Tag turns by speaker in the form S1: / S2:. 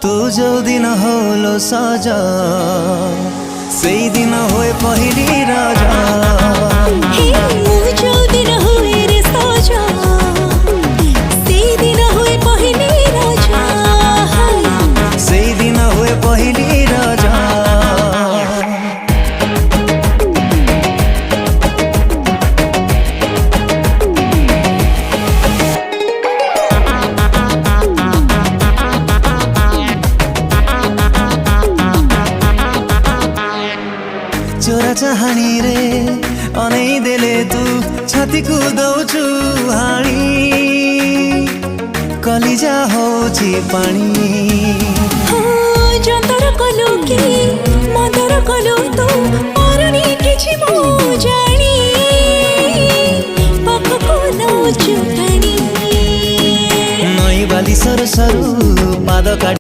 S1: तू जो दिन होलो साजा से दिन होए पहली राजा।
S2: जो दिन हुए रे साजा से दिन हुए पहली राजा।
S1: से दिन हुए पहली राजा। चोरा चाहनी रे अनै देले तू छाती को दौचु हाणी कलिजा होची पानी।
S2: जंतर कलु कि मंदर कलु तू अरणी किछि मो जानी पाखको नौचु पानी।
S1: नई बाली सर सरू पाद